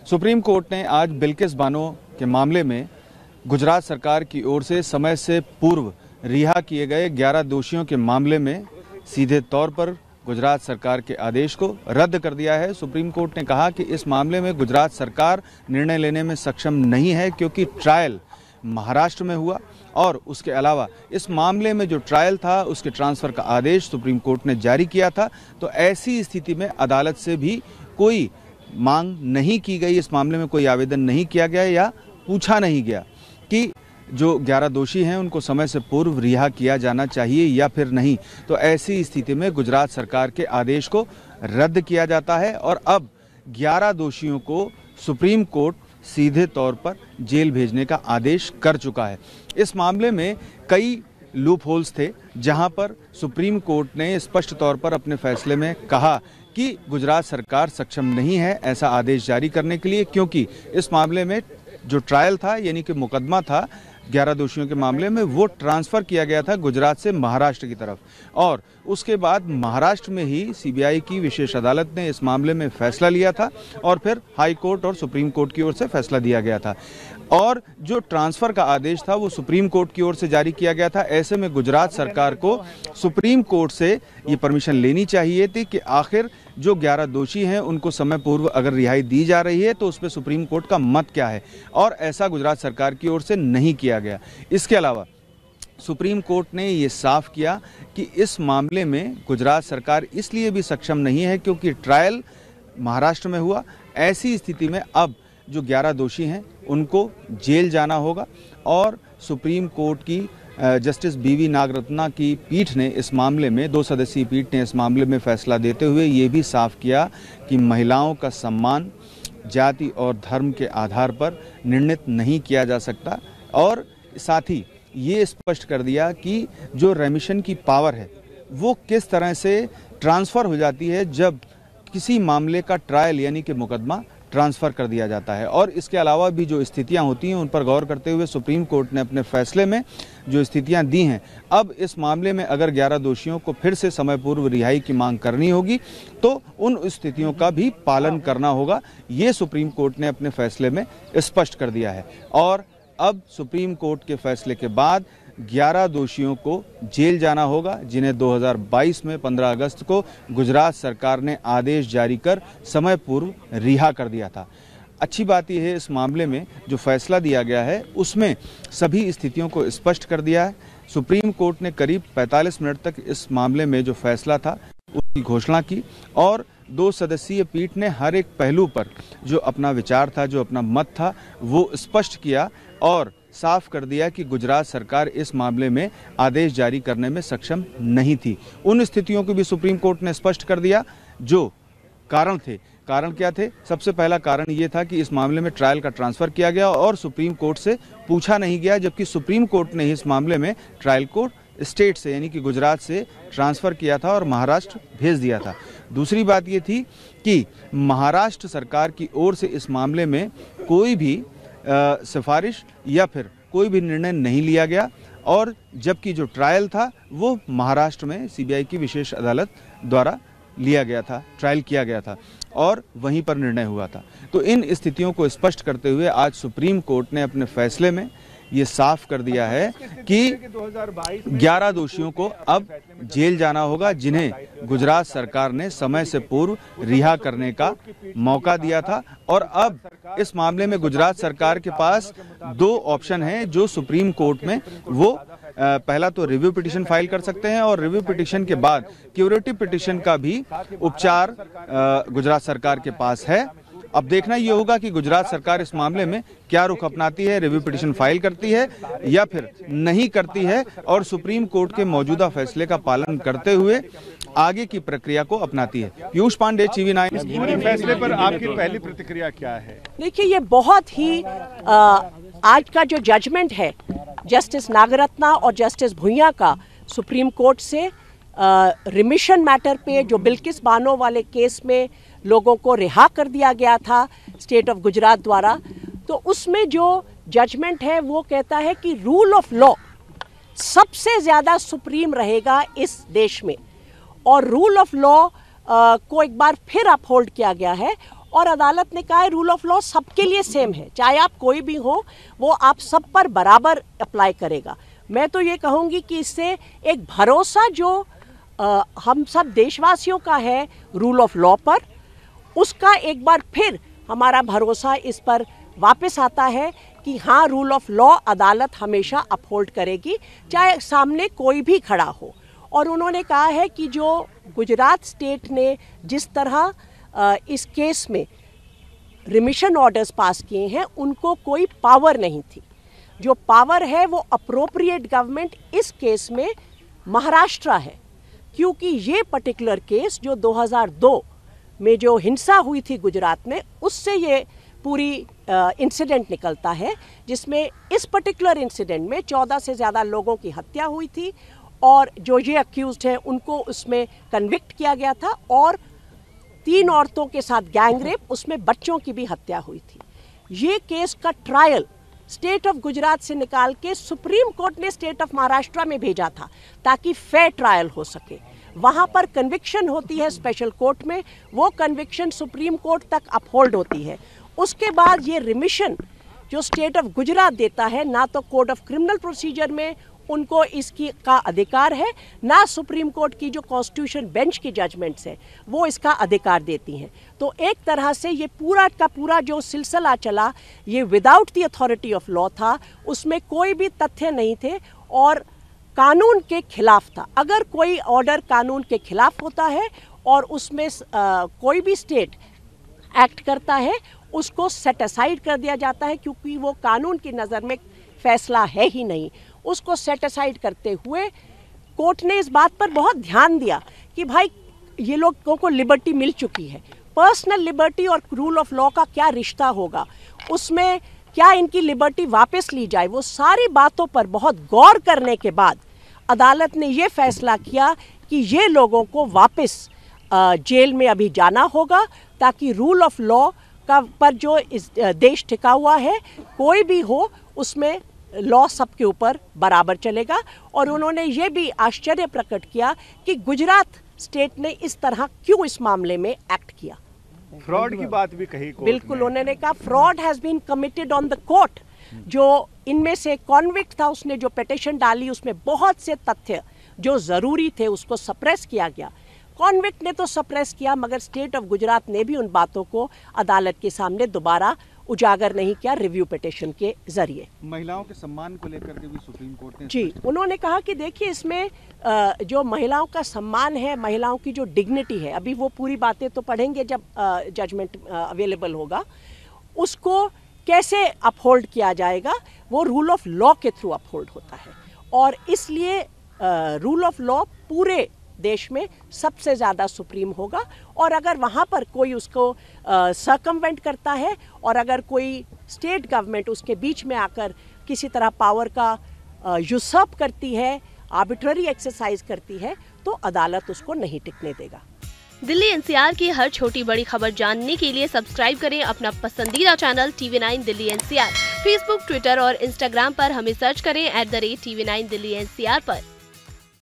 Supreme court ने आज बिल्किस बानो के मामले में गुजरात सरकार की ओर से समय से पूर्व रिहा किए गए 11 दोषियों के मामले में सीधे तौर पर गुजरात सरकार के आदेश को रद्द कर दिया है। सुप्रीम कोर्ट ने कहा कि इस मामले में गुजरात सरकार निर्णय लेने में सक्षम नहीं है क्योंकि ट्रायल महाराष्ट्र में हुआ और उसके अलावा इस मामले में जो ट्रायल था उसके ट्रांसफर का आदेश सुप्रीम कोर्ट ने जारी किया था। तो ऐसी स्थिति में अदालत से भी कोई मांग नहीं की गई, इस मामले में कोई आवेदन नहीं किया गया या पूछा नहीं गया कि जो 11 दोषी हैं उनको समय से पूर्व रिहा किया जाना चाहिए या फिर नहीं। तो ऐसी स्थिति में गुजरात सरकार के आदेश को रद्द किया जाता है और अब 11 दोषियों को सुप्रीम कोर्ट सीधे तौर पर जेल भेजने का आदेश कर चुका है। इस मामले में कई लूप होल्स थे जहां पर सुप्रीम कोर्ट ने स्पष्ट तौर पर अपने फैसले में कहा कि गुजरात सरकार सक्षम नहीं है ऐसा आदेश जारी करने के लिए, क्योंकि इस मामले में जो ट्रायल था यानी कि मुकदमा था 11 दोषियों के मामले में वो ट्रांसफ़र किया गया था गुजरात से महाराष्ट्र की तरफ और उसके बाद महाराष्ट्र में ही सीबीआई की विशेष अदालत ने इस मामले में फैसला लिया था और फिर हाई कोर्ट और सुप्रीम कोर्ट की ओर से फैसला दिया गया था और जो ट्रांसफ़र का आदेश था वो सुप्रीम कोर्ट की ओर से जारी किया गया था। ऐसे में गुजरात सरकार को सुप्रीम कोर्ट से ये परमिशन लेनी चाहिए थी कि आखिर जो 11 दोषी हैं उनको समय पूर्व अगर रिहाई दी जा रही है तो उस पर सुप्रीम कोर्ट का मत क्या है, और ऐसा गुजरात सरकार की ओर से नहीं किया गया। इसके अलावा सुप्रीम कोर्ट ने ये साफ किया कि इस मामले में गुजरात सरकार इसलिए भी सक्षम नहीं है क्योंकि ट्रायल महाराष्ट्र में हुआ। ऐसी स्थिति में अब जो 11 दोषी हैं उनको जेल जाना होगा और सुप्रीम कोर्ट की जस्टिस बीवी नागरत्ना की पीठ ने इस मामले में 2 सदस्यीय पीठ ने इस मामले में फैसला देते हुए ये भी साफ किया कि महिलाओं का सम्मान जाति और धर्म के आधार पर निर्णित नहीं किया जा सकता और साथ ही ये स्पष्ट कर दिया कि जो रेमिशन की पावर है वो किस तरह से ट्रांसफ़र हो जाती है जब किसी मामले का ट्रायल यानी कि मुकदमा ट्रांसफ़र कर दिया जाता है। और इसके अलावा भी जो स्थितियां होती हैं उन पर गौर करते हुए सुप्रीम कोर्ट ने अपने फैसले में जो स्थितियां दी हैं, अब इस मामले में अगर 11 दोषियों को फिर से समय पूर्व रिहाई की मांग करनी होगी तो उन स्थितियों का भी पालन करना होगा, ये सुप्रीम कोर्ट ने अपने फैसले में स्पष्ट कर दिया है। और अब सुप्रीम कोर्ट के फैसले के बाद 11 दोषियों को जेल जाना होगा जिन्हें 2022 में 15 अगस्त को गुजरात सरकार ने आदेश जारी कर समय पूर्व रिहा कर दिया था। अच्छी बात यह है इस मामले में जो फैसला दिया गया है उसमें सभी स्थितियों को स्पष्ट कर दिया है। सुप्रीम कोर्ट ने करीब 45 मिनट तक इस मामले में जो फैसला था उसकी घोषणा की और 2 सदस्यीय पीठ ने हर एक पहलू पर जो अपना विचार था, जो अपना मत था वो स्पष्ट किया और साफ कर दिया कि गुजरात सरकार इस मामले में आदेश जारी करने में सक्षम नहीं थी। उन स्थितियों को भी सुप्रीम कोर्ट ने स्पष्ट कर दिया जो कारण थे। कारण क्या थे? सबसे पहला कारण ये था कि इस मामले में ट्रायल का ट्रांसफ़र किया गया और सुप्रीम कोर्ट से पूछा नहीं गया, जबकि सुप्रीम कोर्ट ने इस मामले में ट्रायल को स्टेट से यानी कि गुजरात से ट्रांसफ़र किया था और महाराष्ट्र भेज दिया था। दूसरी बात ये थी कि महाराष्ट्र सरकार की ओर से इस मामले में कोई भी सिफारिश या फिर कोई भी निर्णय नहीं लिया गया और जबकि जो ट्रायल था वो महाराष्ट्र में सीबीआई की विशेष अदालत द्वारा लिया गया था, ट्रायल किया गया था और वहीं पर निर्णय हुआ था। तो इन स्थितियों को स्पष्ट करते हुए आज सुप्रीम कोर्ट ने अपने फैसले में ये साफ कर दिया है कि 11 दोषियों को अब जेल जाना होगा जिन्हें गुजरात सरकार ने समय से पूर्व रिहा करने का मौका दिया था। और अब इस मामले में गुजरात सरकार के पास 2 ऑप्शन हैं जो सुप्रीम कोर्ट में वो पहला तो रिव्यू पिटीशन फाइल कर सकते हैं और रिव्यू पिटीशन के बाद क्यूरेटिव पिटीशन का भी उपचार गुजरात सरकार के पास है। अब देखना ये होगा कि गुजरात सरकार इस मामले में क्या रुख अपनाती है, रिव्यू पिटीशन फाइल करती है या फिर नहीं करती है और सुप्रीम कोर्ट के मौजूदा फैसले का पालन करते हुए आगे की प्रक्रिया को अपनाती है। पीयूष पांडे, TV9। इस पूरे फैसले पर आपकी पहली प्रतिक्रिया क्या है? देखिए, ये बहुत ही आज का जो जजमेंट है जस्टिस नागरत्ना और जस्टिस भुइयां का सुप्रीम कोर्ट से रिमिशन मैटर पे जो बिल्किस बानो वाले केस में लोगों को रिहा कर दिया गया था स्टेट ऑफ गुजरात द्वारा, तो उसमें जो जजमेंट है वो कहता है कि रूल ऑफ लॉ सबसे ज़्यादा सुप्रीम रहेगा इस देश में और रूल ऑफ लॉ को एक बार फिर अपहोल्ड किया गया है और अदालत ने कहा है रूल ऑफ लॉ सबके लिए सेम है, चाहे आप कोई भी हो, वो आप सब पर बराबर अप्लाई करेगा। मैं तो ये कहूँगी कि इससे एक भरोसा जो हम सब देशवासियों का है रूल ऑफ लॉ पर, उसका एक बार फिर हमारा भरोसा इस पर वापस आता है कि हाँ, रूल ऑफ लॉ अदालत हमेशा अपहोल्ड करेगी, चाहे सामने कोई भी खड़ा हो। और उन्होंने कहा है कि जो गुजरात स्टेट ने जिस तरह इस केस में रिमिशन ऑर्डर्स पास किए हैं, उनको कोई पावर नहीं थी। जो पावर है वो अप्रोप्रिएट गवर्नमेंट इस केस में महाराष्ट्र है, क्योंकि ये पर्टिकुलर केस जो 2002 में जो हिंसा हुई थी गुजरात में, उससे ये पूरी इंसिडेंट निकलता है, जिसमें इस पर्टिकुलर इंसिडेंट में 14 से ज़्यादा लोगों की हत्या हुई थी और जो ये अक्यूज्ड हैं उनको उसमें कन्विक्ट किया गया था, और 3 औरतों के साथ गैंग रेप, उसमें बच्चों की भी हत्या हुई थी। ये केस का ट्रायल स्टेट ऑफ गुजरात से निकाल के सुप्रीम कोर्ट ने स्टेट ऑफ महाराष्ट्र में भेजा था ताकि फेयर ट्रायल हो सके। वहाँ पर कन्विक्शन होती है स्पेशल कोर्ट में, वो कन्विक्शन सुप्रीम कोर्ट तक अपहोल्ड होती है। उसके बाद ये रिमिशन जो स्टेट ऑफ गुजरात देता है, ना तो कोड ऑफ क्रिमिनल प्रोसीजर में उनको इसकी का अधिकार है, ना सुप्रीम कोर्ट की जो कॉन्स्टिट्यूशन बेंच की जजमेंट्स है वो इसका अधिकार देती हैं। तो एक तरह से ये पूरा का पूरा जो सिलसिला चला, ये without the authority of law था, उसमें कोई भी तथ्य नहीं थे और कानून के खिलाफ था। अगर कोई ऑर्डर कानून के खिलाफ होता है और उसमें कोई भी स्टेट एक्ट करता है, उसको सेट असाइड कर दिया जाता है, क्योंकि वो कानून की नज़र में फैसला है ही नहीं। उसको सेट असाइड करते हुए कोर्ट ने इस बात पर बहुत ध्यान दिया कि भाई ये लोगों को लिबर्टी मिल चुकी है, पर्सनल लिबर्टी और रूल ऑफ लॉ का क्या रिश्ता होगा, उसमें क्या इनकी लिबर्टी वापस ली जाए। वो सारी बातों पर बहुत गौर करने के बाद अदालत ने ये फैसला किया कि ये लोगों को वापस जेल में अभी जाना होगा, ताकि रूल ऑफ लॉ का पर जो इस देश टिका हुआ है, कोई भी हो, उसमें लॉ सबके ऊपर बराबर चलेगा। और उन्होंने ये भी आश्चर्य प्रकट किया कि गुजरात स्टेट ने इस तरह क्यों इस मामले में एक्ट किया। फ्रॉड की बात भी कही बिल्कुल, उन्होंने कहा fraud has been committed on the court. जो इनमें से कॉन्विक्ट था, उसने जो पिटीशन डाली उसमें बहुत से तथ्य जो ज़रूरी थे उसको सप्रेस किया गया। कॉन्विक्ट ने तो सप्रेस किया, मगर स्टेट ऑफ गुजरात ने भी उन बातों को अदालत के सामने दोबारा उजागर नहीं किया रिव्यू पिटीशन के जरिए। महिलाओं के सम्मान को लेकर के भी सुप्रीम कोर्ट ने जी, उन्होंने कहा कि देखिए इसमें जो महिलाओं का सम्मान है, महिलाओं की जो डिग्निटी है, अभी वो पूरी बातें तो पढ़ेंगे जब जजमेंट अवेलेबल होगा, उसको कैसे अपहोल्ड किया जाएगा, वो रूल ऑफ लॉ के थ्रू अपहोल्ड होता है। और इसलिए रूल ऑफ लॉ पूरे देश में सबसे ज़्यादा सुप्रीम होगा। और अगर वहाँ पर कोई उसको सर्कमवेंट करता है और अगर कोई स्टेट गवर्नमेंट उसके बीच में आकर किसी तरह पावर का यूसर्प करती है, आर्बिट्ररी एक्सरसाइज करती है, तो अदालत उसको नहीं टिकने देगा। दिल्ली एनसीआर की हर छोटी बड़ी खबर जानने के लिए सब्सक्राइब करें अपना पसंदीदा channel TV9 Delhi NCR. Facebook, Twitter और इंस्टाग्राम पर हमें सर्च करें @TV9 दिल्ली एनसीआर पर।